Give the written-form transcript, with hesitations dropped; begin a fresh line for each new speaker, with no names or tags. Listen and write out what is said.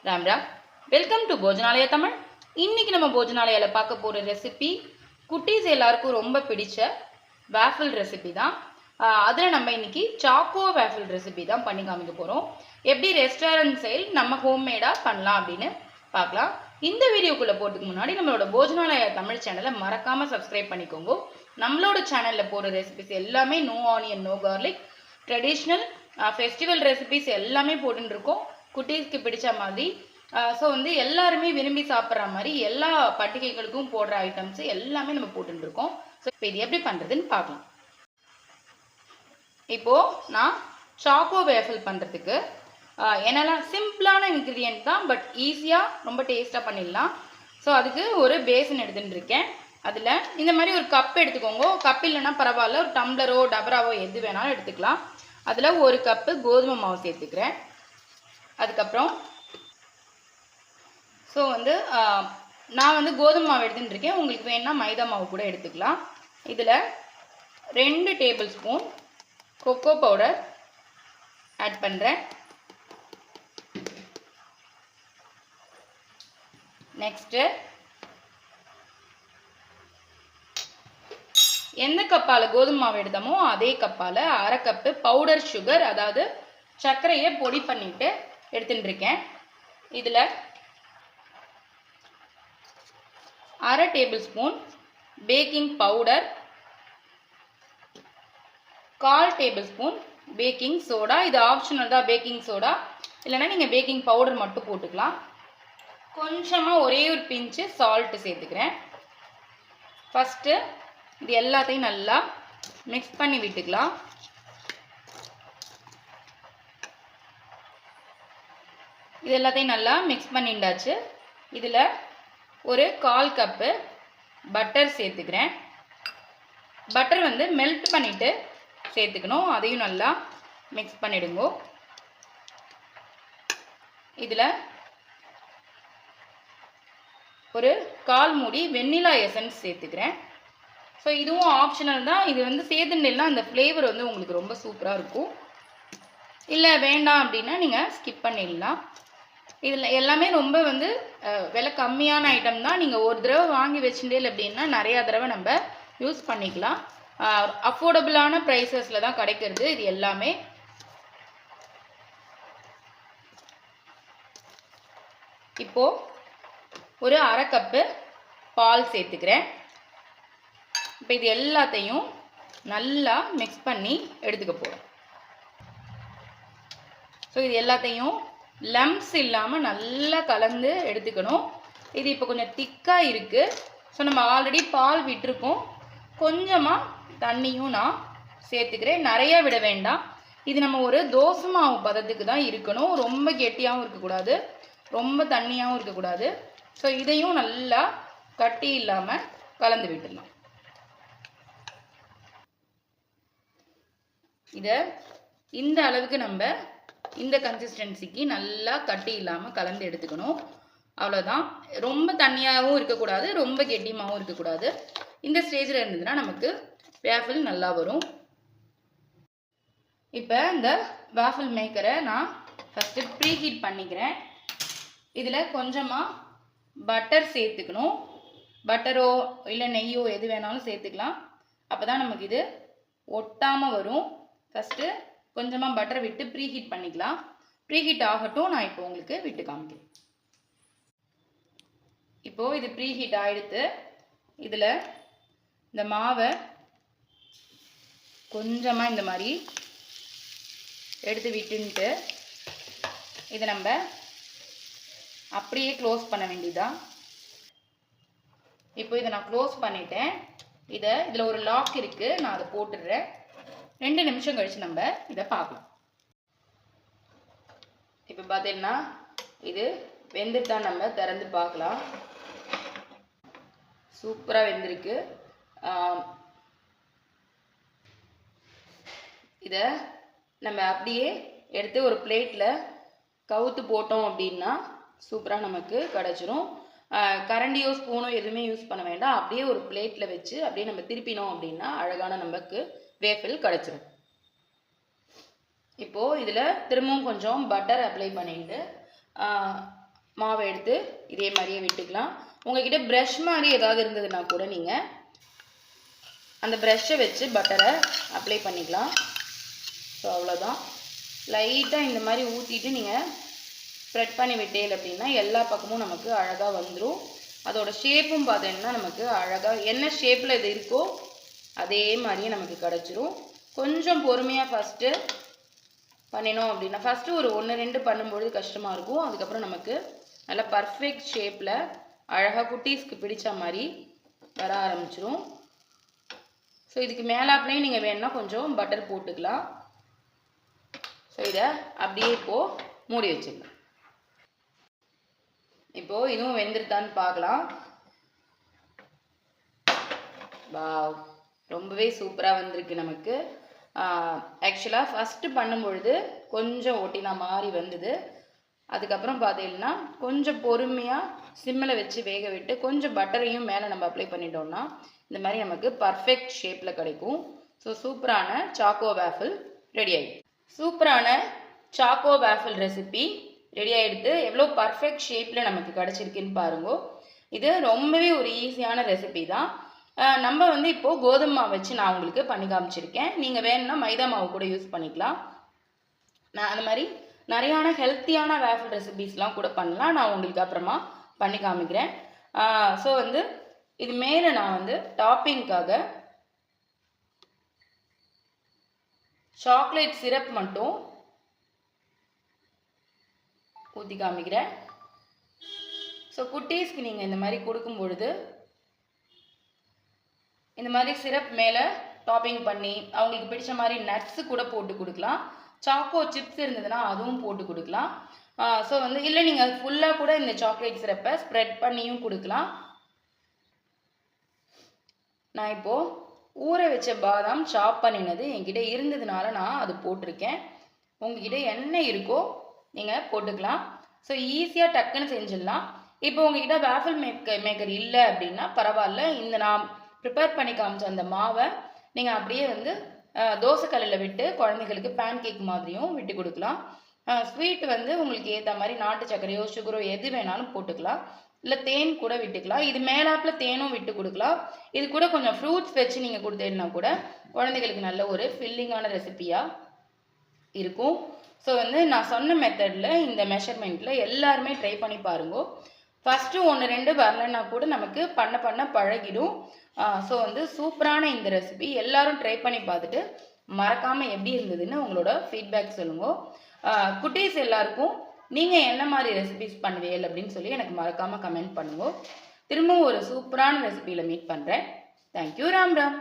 Ram Ram. Welcome to Bhojanalaya Tamil. இன்னைக்கு நம்ம போஜனாலயால பார்க்க போகிற ரெசிபி குட்டீஸ் எல்லாருக்கும் ரொம்ப பிடிச்ச வேஃபிள் ரெசிபி தான். அதில் நம்ம இன்னைக்கு சாக்கோ வேஃபிள் ரெசிபி தான் பண்ணி காமிக்க போகிறோம். எப்படி ரெஸ்டாரண்ட் ஸ்டைல் நம்ம ஹோம்மேடாக பண்ணலாம் அப்படின்னு பார்க்கலாம். இந்த வீடியோக்குள்ளே போகிறதுக்கு முன்னாடி நம்மளோட போஜனாலயா தமிழ் சேனலை மறக்காமல் சப்ஸ்கிரைப் பண்ணிக்கோங்க. நம்மளோட சேனலில் போகிற ரெசிபிஸ் எல்லாமே no onion no garlic traditional festival recipes எல்லாமே போட்டுருக்கோம். குட்டீஸ்க்கு பிடிச்ச மாதிரி. ஸோ எல்லாருமே விரும்பி சாப்பிட்ற மாதிரி எல்லா பண்டிகைகளுக்கும் போடுற ஐட்டம்ஸ் எல்லாமே நம்ம போட்டுருக்கோம். ஸோ இப்போ இது எப்படி பண்ணுறதுன்னு பார்க்கலாம். இப்போது நான் சாக்கோ வேஃபிள் பண்ணுறதுக்கு என்னெல்லாம் சிம்பிளான இன்க்ரீடியன்ட் தான், பட் ஈஸியாக ரொம்ப டேஸ்ட்டாக பண்ணிடலாம். ஸோ அதுக்கு ஒரு பேசன் எடுத்துகிட்டு இருக்கேன். அதில் இந்த மாதிரி ஒரு கப் எடுத்துக்கோங்க. கப் இல்லைன்னா பரவாயில்ல, ஒரு டம்ளரோ டபராவோ எது வேணாலும் எடுத்துக்கலாம். அதில் ஒரு கப்பு கோதுமை மாவு சேர்த்துக்கிறேன். அதுக்கப்புறம் ஸோ நான் கோதுமை மாவு எடுத்துகிட்டு இருக்கேன். உங்களுக்கு வேணுன்னா மைதா மாவு கூட எடுத்துக்கலாம். இதில் 2 tablespoon cocoa powder add பண்ணுறேன். நெக்ஸ்ட்டு எந்த கப்பால் கோதுமை மாவு எடுத்தோமோ அதே கப்பால் 1/2 கப்பு பவுடர் சுகர், அதாவது சர்க்கரையை பொடி பண்ணிட்டு எடுத்துட்டு இருக்கேன். இதில் 1/2 table spoon baking powder, 1/4 table spoon baking soda. இது ஆப்ஷனல் தான் பேக்கிங் சோடா, இல்லைன்னா நீங்கள் பேக்கிங் பவுடர் மட்டும் போட்டுக்கலாம். கொஞ்சமாக ஒரே ஒரு பிஞ்சு சால்ட்டு சேர்த்துக்கிறேன். ஃபஸ்ட்டு இது எல்லாத்தையும் நல்லா மிக்ஸ் பண்ணி விட்டுக்கலாம். இது எல்லாத்தையும் நல்லா மிக்ஸ் பண்ணிண்டாச்சு. இதில் ஒரு 1/4 கப்பு பட்டர் சேர்த்துக்கிறேன். பட்டர் மெல்ட் பண்ணிவிட்டு சேர்த்துக்கணும். அதையும் நல்லா மிக்ஸ் பண்ணிடுங்க. இதில் ஒரு 1/4 மூடி வெண்ணிலா எசன்ஸ் சேர்த்துக்கிறேன். ஸோ இதுவும் ஆப்ஷனல் தான். இது சேர்த்துட்டேன்னா அந்த ஃப்ளேவர் உங்களுக்கு ரொம்ப சூப்பராக இருக்கும். இல்லை வேண்டாம் அப்படின்னா நீங்கள் ஸ்கிப் பண்ணிடலாம். இதில் எல்லாமே ரொம்ப விலை கம்மியான ஐட்டம் தான். நீங்கள் ஒரு தடவை வாங்கி வச்சுட்டே அப்படின்னா நிறையா தடவை நம்ம யூஸ் பண்ணிக்கலாம். அஃபோர்டபுளான ப்ரைஸஸில் தான் கிடைக்கிறது இது எல்லாமே. இப்போது ஒரு 1/2 கப்பு பால் சேர்த்துக்கிறேன். இப்போ இது எல்லாத்தையும் நல்லா மிக்ஸ் பண்ணி எடுத்துக்க போகிறோம். ஸோ இது எல்லாத்தையும் லம்ப்ஸ் இல்லாமல் நல்லா கலந்து எடுத்துக்கணும். இது இப்போ கொஞ்சம் திக்காக இருக்குது. ஸோ நம்ம ஆல்ரெடி பால் விட்டுருக்கோம். கொஞ்சமாக தண்ணியும் நான் சேர்த்துக்கிறேன். நிறையா விட வேண்டாம். இது நம்ம ஒரு தோசை மாவு பதத்துக்கு தான் இருக்கணும். ரொம்ப கெட்டியாகவும் இருக்கக்கூடாது, ரொம்ப தண்ணியாகவும் இருக்கக்கூடாது. ஸோ இதையும் நல்லா கட்டி இல்லாமல் கலந்து விட்டுடலாம். இதை இந்த அளவுக்கு நம்ம இந்த கன்சிஸ்டன்சிக்கு நல்லா கட்டி இல்லாமல் கலந்து எடுத்துக்கணும். அவ்வளோதான். ரொம்ப தண்ணியாகவும் இருக்கக்கூடாது, ரொம்ப கெட்டியமாகவும் இருக்கக்கூடாது. இந்த ஸ்டேஜில் இருந்ததுன்னா நமக்கு வேஃபிள் நல்லா வரும். இப்போ இந்த வேஃபிள் மேக்கரை நான் ஃபஸ்ட்டு ப்ரீ ஹீட் பண்ணிக்கிறேன். இதில் கொஞ்சமாக பட்டர் சேர்த்துக்கணும். பட்டரோ இல்லை நெய்யோ எது வேணாலும் சேர்த்துக்கலாம். அப்போ தான் நமக்கு இது ஒட்டாமல் வரும். ஃபஸ்ட்டு கொஞ்சமாக பட்டர் விட்டு ப்ரீ ஹீட் பண்ணிக்கலாம். ப்ரீ ஹீட் ஆகட்டும், நான் இப்போ உங்களுக்கு விட்டு காமிக்கிறேன். இப்போது இது ப்ரீ ஹீட் ஆகிடுத்து. இதில் இந்த மாவை கொஞ்சமாக இந்த மாதிரி எடுத்து விட்டுன்ட்டு இதை நம்ம அப்படியே க்ளோஸ் பண்ண வேண்டியதான். இப்போ இதை நான் க்ளோஸ் பண்ணிட்டேன். இதில் ஒரு லாக் இருக்குது, நான் அதை போட்டுடுறேன். 2 நிமிஷம் கழிச்சு நம்ம இதை பார்க்கலாம். இப்போ பார்த்தீங்கன்னா இது வெந்துட்டான். நம்ம திறந்து பார்க்கலாம். சூப்பராக வெந்திருக்கு. இதை நம்ம அப்படியே எடுத்து ஒரு பிளேட்டில் கவுத்து போட்டோம் அப்படின்னா சூப்பராக நமக்கு கிடச்சிரும். கரண்டியோ ஸ்பூனோ எதுவுமே யூஸ் பண்ண வேண்டாம். அப்படியே ஒரு பிளேட்டில் வச்சு அப்படியே நம்ம திருப்பினோம் அப்படின்னா அழகான நமக்கு வேஃபிள் கிடச்சிரும். இப்போது இதில் திரும்பவும் கொஞ்சம் பட்டர் அப்ளை பண்ணிட்டு மாவை எடுத்து இதே மாதிரியே விட்டுக்கலாம். உங்ககிட்ட ப்ரஷ் மாதிரி ஏதாவது இருந்ததுன்னா கூட நீங்கள் அந்த ப்ரஷ்ஷை வச்சு பட்டரை அப்ளை பண்ணிக்கலாம். ஸோ அவ்வளோதான். லைட்டாக இந்த மாதிரி ஊற்றிட்டு நீங்கள் ஸ்ப்ரெட் பண்ணி விட்டேன் அப்படின்னா எல்லா பக்கமும் நமக்கு அழகாக வந்துடும். அதோட ஷேப்பும் பார்த்தீங்கன்னா நமக்கு அழகாக என்ன ஷேப்பில் இது இருக்கோ அதே மாதிரியே நமக்கு கிடச்சிரும். கொஞ்சம் பொறுமையாக ஃபஸ்ட்டு பண்ணினோம் அப்படின்னா ஃபஸ்ட்டு ஒரு 1-2 பண்ணும்பொழுது கஷ்டமாக இருக்கும். அதுக்கப்புறம் நமக்கு நல்லா பர்ஃபெக்ட் ஷேப்பில் அழகாக குட்டீஸ்க்கு பிடிச்ச மாதிரி வர ஆரம்பிச்சிரும். ஸோ இதுக்கு மேலாப்லேயே நீங்கள் வேணும்னா கொஞ்சம் பட்டர் போட்டுக்கலாம். ஸோ இதை அப்படியே இப்போது மூடி வச்சுக்கலாம். இப்போது இதுவும் வெந்துருதான்னு பார்க்கலாம். வாவ், ரொம்பவே சூப்பராக வந்திருக்கு நமக்கு. ஆக்சுவலாக ஃபஸ்ட்டு பண்ணும்பொழுது கொஞ்சம் ஒட்டினா மாதிரி வந்தது. அதுக்கப்புறம் பார்த்தீங்கன்னா கொஞ்சம் பொறுமையாக சிம்மில் வச்சு வேக விட்டு கொஞ்சம் பட்டரையும் மேலே நம்ம அப்ளை பண்ணிட்டோம்னா இந்த மாதிரி நமக்கு பர்ஃபெக்ட் ஷேப்பில் கிடைக்கும். ஸோ சூப்பரான சாக்கோ வேஃபில் ரெடி ஆகிடுது. சூப்பரான சாக்கோ வேஃபில் ரெசிபி ரெடி ஆகிடுது. எவ்வளோ பர்ஃபெக்ட் ஷேப்பில் நமக்கு கிடச்சிருக்குன்னு பாருங்க. இது ரொம்பவே ஒரு ஈஸியான ரெசிபி தான். நம்ம வந்து இப்போது கோதுமை மாவு வச்சு நான் உங்களுக்கு பண்ணி காமிச்சிருக்கேன். நீங்கள் வேணும்னா மைதா மாவு கூட யூஸ் பண்ணிக்கலாம். நான் அந்த மாதிரி நிறையான ஹெல்த்தியான வேஃபில் ரெசிபீஸ்லாம் கூட பண்ணலாம். நான் உங்களுக்கு அப்புறமா பண்ணி காமிக்கிறேன். ஸோ வந்து இது மேலே நான் வந்து டாப்பிங்காக சாக்லேட் சிரப் மட்டும் ஊற்றி காமிக்கிறேன். ஸோ குட்டீஸ்க்கு நீங்கள் இந்த மாதிரி கொடுக்கும் பொழுது இந்த மாதிரி சிரப் மேலே டாப்பிங் பண்ணி அவங்களுக்கு பிடிச்ச மாதிரி நட்ஸு கூட போட்டு கொடுக்கலாம். சாக்கோ சிப்ஸ் இருந்ததுன்னா அதுவும் போட்டு கொடுக்கலாம். ஸோ வந்து இல்லை நீங்கள் ஃபுல்லாக கூட இந்த சாக்லேட் சிரப்பை ஸ்ப்ரெட் பண்ணியும் கொடுக்கலாம். நான் இப்போது ஊற வச்ச பாதாம் சாப் பண்ணினது என்கிட்ட இருந்ததுனால நான் அது போட்டிருக்கேன். உங்ககிட்ட என்ன இருக்கோ நீங்கள் போட்டுக்கலாம். ஸோ ஈஸியாக டக்குன்னு செஞ்சிடலாம். இப்போ உங்ககிட்ட வேஃபில் மேக்கர் இல்லை அப்படின்னா பரவாயில்ல. இந்த நான் ப்ரிப்பேர் பண்ணி காமிச்ச அந்த மாவை நீங்கள் அப்படியே வந்து தோசைக்கல்லில் விட்டு குழந்தைங்களுக்கு பேன் கேக் மாதிரியும் விட்டு கொடுக்கலாம். ஸ்வீட் வந்து உங்களுக்கு ஏற்ற மாதிரி நாட்டு சர்க்கரையோ சுகரோ எது வேணாலும் போட்டுக்கலாம். இல்லை தேன் கூட விட்டுக்கலாம். இது மேலாப்பில் தேனும் விட்டு கொடுக்கலாம். இது கூட கொஞ்சம் ஃப்ரூட்ஸ் வச்சு நீங்கள் கொடுத்தீங்கன்னா கூட குழந்தைகளுக்கு நல்ல ஒரு ஃபில்லிங்கான ரெசிபியாக இருக்கும். ஸோ வந்து நான் சொன்ன மெத்தடில் இந்த மெஷர்மெண்ட்டில் எல்லாருமே ட்ரை பண்ணி பாருங்க. ஃபஸ்ட்டு 1-2 வரலன்னா கூட நமக்கு பண்ண பழகிடும். ஸோ வந்து சூப்பரான இந்த ரெசிபி எல்லாரும் ட்ரை பண்ணி பார்த்துட்டு மறக்காமல் எப்படி இருந்ததுன்னு உங்களோட ஃபீட்பேக் சொல்லுங்க. குட்டீஸ் எல்லாருக்கும் நீங்கள் என்ன மாதிரி ரெசிபிஸ் பண்ணுவீங்க அப்படின்னு சொல்லி எனக்கு மறக்காமல் கமெண்ட் பண்ணுங்க. திரும்பவும் ஒரு சூப்பரான ரெசிபியில் மீட் பண்ணுறேன். தேங்க்யூ. ராம் ராம்.